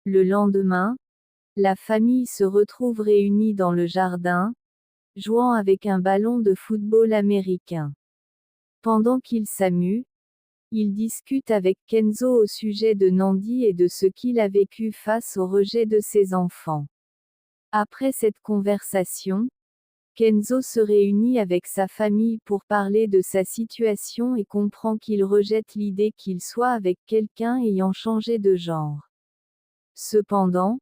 Le lendemain, la famille se retrouve réunie dans le jardin, jouant avec un ballon de football américain. Pendant qu'ils s'amusent, il discute avec Kenzo au sujet de Nandi et de ce qu'il a vécu face au rejet de ses enfants. Après cette conversation, Kenzo se réunit avec sa famille pour parler de sa situation et comprend qu'il rejette l'idée qu'il soit avec quelqu'un ayant changé de genre. Cependant,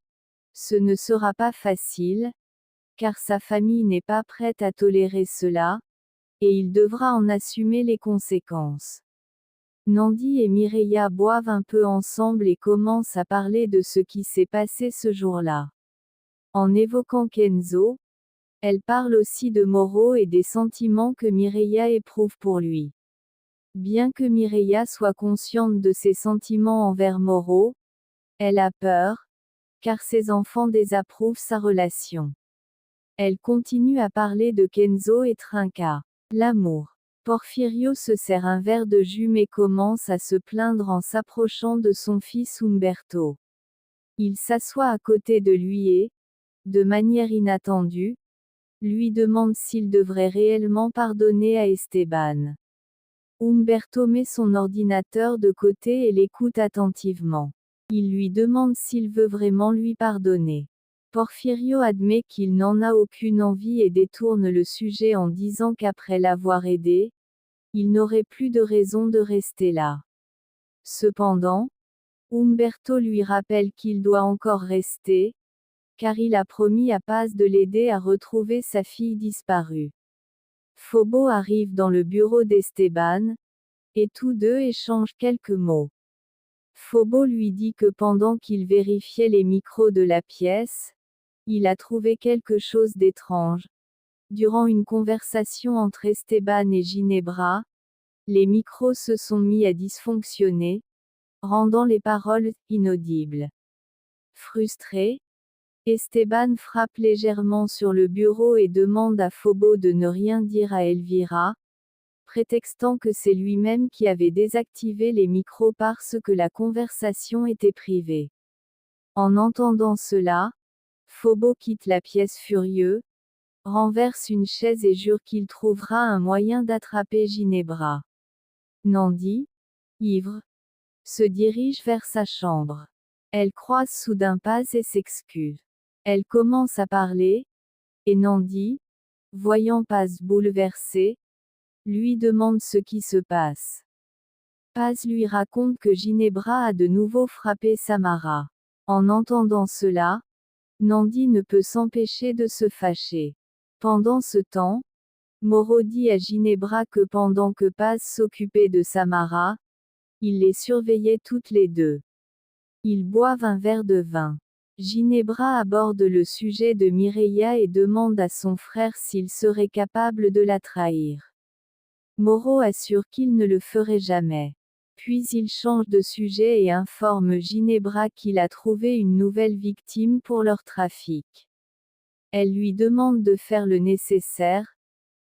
ce ne sera pas facile, car sa famille n'est pas prête à tolérer cela, et il devra en assumer les conséquences. Nandi et Mireia boivent un peu ensemble et commencent à parler de ce qui s'est passé ce jour-là. En évoquant Kenzo, elle parle aussi de Moro et des sentiments que Mireia éprouve pour lui. Bien que Mireia soit consciente de ses sentiments envers Moro, elle a peur, car ses enfants désapprouvent sa relation. Elle continue à parler de Kenzo et Trinka. L'amour. Porfirio se sert un verre de jus mais commence à se plaindre en s'approchant de son fils Umberto. Il s'assoit à côté de lui et, de manière inattendue, lui demande s'il devrait réellement pardonner à Esteban. Umberto met son ordinateur de côté et l'écoute attentivement. Il lui demande s'il veut vraiment lui pardonner. Porfirio admet qu'il n'en a aucune envie et détourne le sujet en disant qu'après l'avoir aidé, il n'aurait plus de raison de rester là. Cependant, Umberto lui rappelle qu'il doit encore rester, car il a promis à Paz de l'aider à retrouver sa fille disparue. Fobo arrive dans le bureau d'Esteban, et tous deux échangent quelques mots. Fobo lui dit que pendant qu'il vérifiait les micros de la pièce, il a trouvé quelque chose d'étrange. Durant une conversation entre Esteban et Ginebra, les micros se sont mis à dysfonctionner, rendant les paroles inaudibles. Frustré, Esteban frappe légèrement sur le bureau et demande à Fobo de ne rien dire à Elvira, prétextant que c'est lui-même qui avait désactivé les micros parce que la conversation était privée. En entendant cela, Fobo quitte la pièce furieux, renverse une chaise et jure qu'il trouvera un moyen d'attraper Ginebra. Nandi, ivre, se dirige vers sa chambre. Elle croise soudain Paz et s'excuse. Elle commence à parler, et Nandi, voyant Paz bouleversée, lui demande ce qui se passe. Paz lui raconte que Ginebra a de nouveau frappé Samara. En entendant cela, Nandi ne peut s'empêcher de se fâcher. Pendant ce temps, Moro dit à Ginebra que pendant que Paz s'occupait de Samara, il les surveillait toutes les deux. Ils boivent un verre de vin. Ginebra aborde le sujet de Mireia et demande à son frère s'il serait capable de la trahir. Moro assure qu'il ne le ferait jamais. Puis il change de sujet et informe Ginebra qu'il a trouvé une nouvelle victime pour leur trafic. Elle lui demande de faire le nécessaire,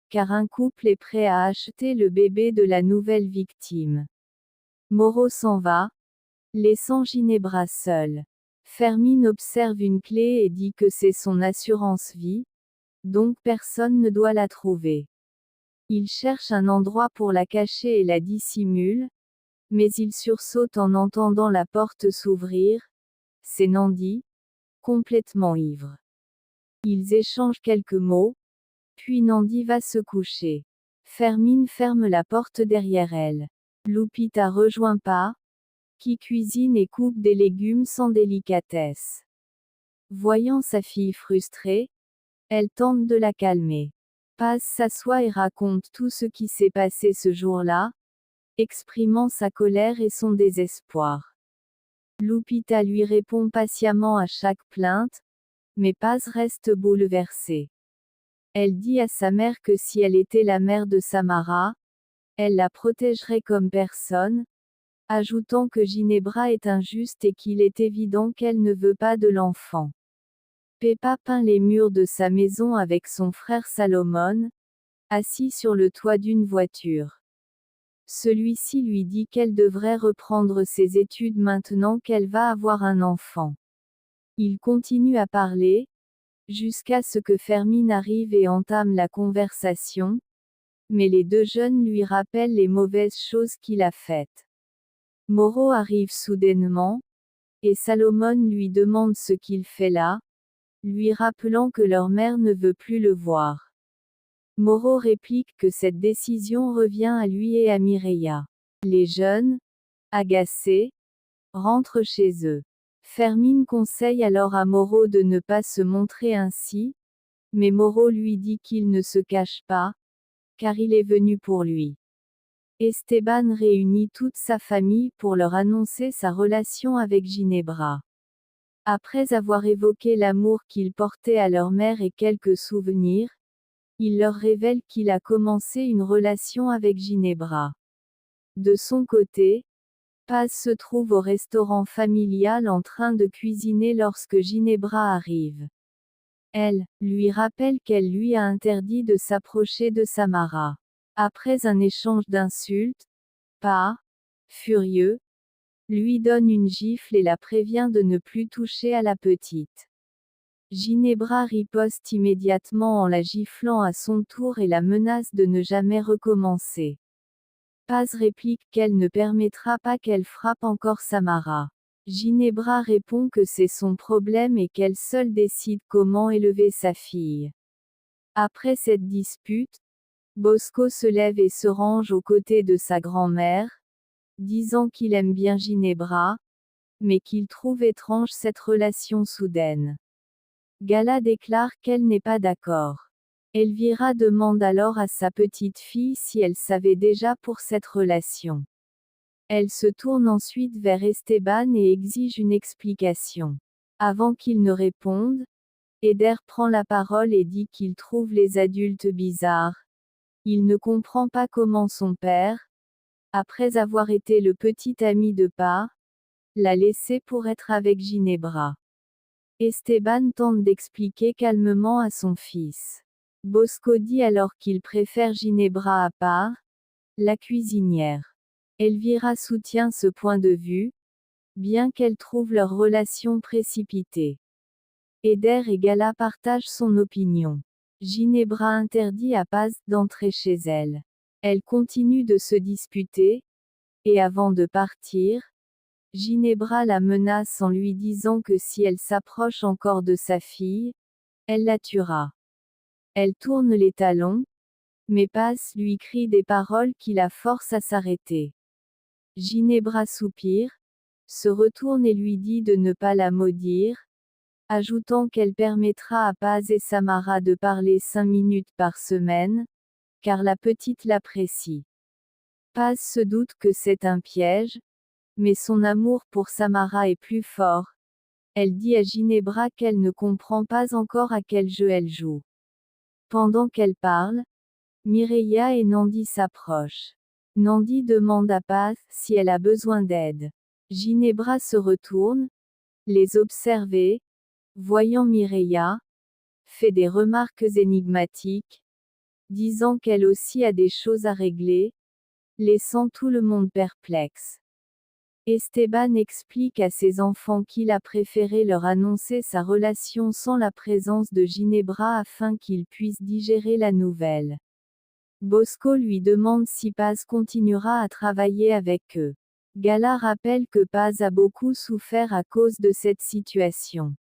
car un couple est prêt à acheter le bébé de la nouvelle victime. Moro s'en va, laissant Ginebra seule. Fermine observe une clé et dit que c'est son assurance vie, donc personne ne doit la trouver. Il cherche un endroit pour la cacher et la dissimule, mais il sursaute en entendant la porte s'ouvrir. C'est Nandi, complètement ivre. Ils échangent quelques mots, puis Nandi va se coucher. Fermine ferme la porte derrière elle. Lupita rejoint Paz, qui cuisine et coupe des légumes sans délicatesse. Voyant sa fille frustrée, elle tente de la calmer. Paz s'assoit et raconte tout ce qui s'est passé ce jour-là, exprimant sa colère et son désespoir. Lupita lui répond patiemment à chaque plainte, mais Paz reste bouleversée. Elle dit à sa mère que si elle était la mère de Samara, elle la protégerait comme personne, ajoutant que Ginebra est injuste et qu'il est évident qu'elle ne veut pas de l'enfant. Pepa peint les murs de sa maison avec son frère Salomon, assis sur le toit d'une voiture. Celui-ci lui dit qu'elle devrait reprendre ses études maintenant qu'elle va avoir un enfant. Ils continuent à parler, jusqu'à ce que Fermine arrive et entame la conversation, mais les deux jeunes lui rappellent les mauvaises choses qu'il a faites. Moreau arrive soudainement, et Salomon lui demande ce qu'il fait là, lui rappelant que leur mère ne veut plus le voir. Moreau réplique que cette décision revient à lui et à Mireia. Les jeunes, agacés, rentrent chez eux. Fermine conseille alors à Moreau de ne pas se montrer ainsi, mais Moreau lui dit qu'il ne se cache pas, car il est venu pour lui. Esteban réunit toute sa famille pour leur annoncer sa relation avec Ginebra. Après avoir évoqué l'amour qu'il portait à leur mère et quelques souvenirs, il leur révèle qu'il a commencé une relation avec Ginebra. De son côté, Paz se trouve au restaurant familial en train de cuisiner lorsque Ginebra arrive. Elle lui rappelle qu'elle lui a interdit de s'approcher de Samara. Après un échange d'insultes, Paz, furieux, lui donne une gifle et la prévient de ne plus toucher à la petite. Ginebra riposte immédiatement en la giflant à son tour et la menace de ne jamais recommencer. Paz réplique qu'elle ne permettra pas qu'elle frappe encore Samara. Ginebra répond que c'est son problème et qu'elle seule décide comment élever sa fille. Après cette dispute, Bosco se lève et se range aux côtés de sa grand-mère, disant qu'il aime bien Ginebra, mais qu'il trouve étrange cette relation soudaine. Gala déclare qu'elle n'est pas d'accord. Elvira demande alors à sa petite fille si elle savait déjà pour cette relation. Elle se tourne ensuite vers Esteban et exige une explication. Avant qu'il ne réponde, Eder prend la parole et dit qu'il trouve les adultes bizarres. Il ne comprend pas comment son père, après avoir été le petit ami de Paz, l'a laissé pour être avec Ginebra. Esteban tente d'expliquer calmement à son fils. Bosco dit alors qu'il préfère Ginebra à Paz, la cuisinière. Elvira soutient ce point de vue, bien qu'elle trouve leur relation précipitée. Eder et Gala partagent son opinion. Ginebra interdit à Paz d'entrer chez elle. Elle continue de se disputer, et avant de partir, Ginebra la menace en lui disant que si elle s'approche encore de sa fille, elle la tuera. Elle tourne les talons, mais Paz lui crie des paroles qui la forcent à s'arrêter. Ginebra soupire, se retourne et lui dit de ne pas la maudire, ajoutant qu'elle permettra à Paz et Samara de parler 5 minutes par semaine, car la petite l'apprécie. Paz se doute que c'est un piège, mais son amour pour Samara est plus fort. Elle dit à Ginebra qu'elle ne comprend pas encore à quel jeu elle joue. Pendant qu'elle parle, Mireia et Nandi s'approchent. Nandi demande à Paz si elle a besoin d'aide. Ginebra se retourne, les observe et, voyant Mireia, fait des remarques énigmatiques, disant qu'elle aussi a des choses à régler, laissant tout le monde perplexe. Esteban explique à ses enfants qu'il a préféré leur annoncer sa relation sans la présence de Ginebra afin qu'ils puissent digérer la nouvelle. Bosco lui demande si Paz continuera à travailler avec eux. Gala rappelle que Paz a beaucoup souffert à cause de cette situation.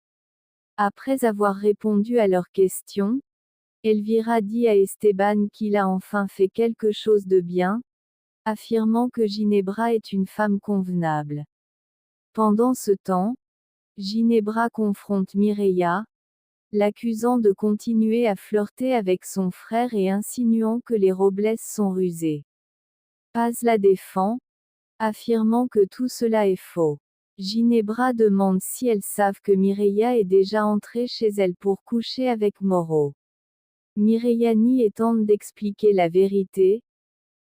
Après avoir répondu à leurs questions, Elvira dit à Esteban qu'il a enfin fait quelque chose de bien, affirmant que Ginebra est une femme convenable. Pendant ce temps, Ginebra confronte Mireia, l'accusant de continuer à flirter avec son frère et insinuant que les Robles sont rusés. Paz la défend, affirmant que tout cela est faux. Ginebra demande si elles savent que Mireia est déjà entrée chez elle pour coucher avec Moreau. Mireia nie et tente d'expliquer la vérité,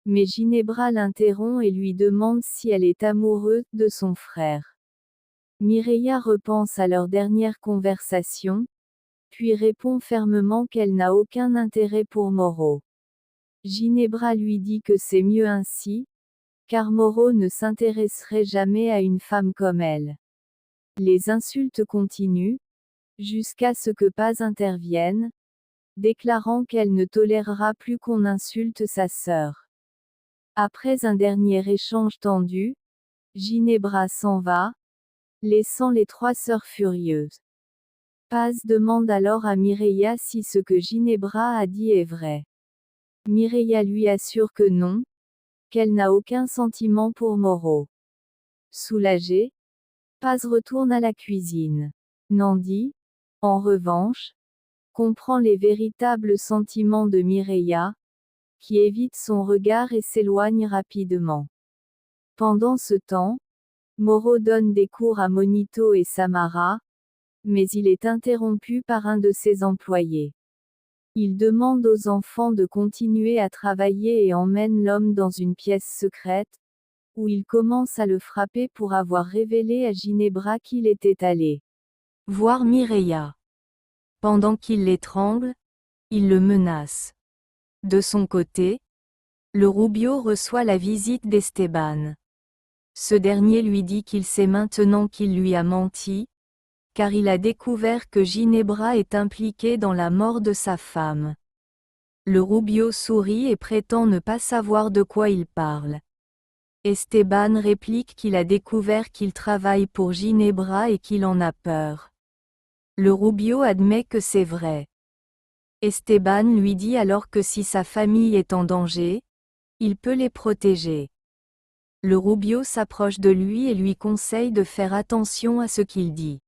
mais Ginebra l'interrompt et lui demande si elle est amoureuse de son frère. Mireia repense à leur dernière conversation, puis répond fermement qu'elle n'a aucun intérêt pour Moreau. Ginebra lui dit que c'est mieux ainsi, car Moreau ne s'intéresserait jamais à une femme comme elle. Les insultes continuent, jusqu'à ce que Paz intervienne, déclarant qu'elle ne tolérera plus qu'on insulte sa sœur. Après un dernier échange tendu, Ginebra s'en va, laissant les trois sœurs furieuses. Paz demande alors à Mireia si ce que Ginebra a dit est vrai. Mireia lui assure que non, qu'elle n'a aucun sentiment pour Moro. Soulagée, Paz retourne à la cuisine. Nandi, en revanche, comprend les véritables sentiments de Mireia, qui évite son regard et s'éloigne rapidement. Pendant ce temps, Moro donne des cours à Monito et Samara, mais il est interrompu par un de ses employés. Il demande aux enfants de continuer à travailler et emmène l'homme dans une pièce secrète, où il commence à le frapper pour avoir révélé à Ginebra qu'il était allé voir Mireia. Pendant qu'il l'étrangle, il le menace. De son côté, le Rubio reçoit la visite d'Esteban. Ce dernier lui dit qu'il sait maintenant qu'il lui a menti, car il a découvert que Ginebra est impliquée dans la mort de sa femme. Le Rubio sourit et prétend ne pas savoir de quoi il parle. Esteban réplique qu'il a découvert qu'il travaille pour Ginebra et qu'il en a peur. Le Rubio admet que c'est vrai. Esteban lui dit alors que si sa famille est en danger, il peut les protéger. Le Rubio s'approche de lui et lui conseille de faire attention à ce qu'il dit.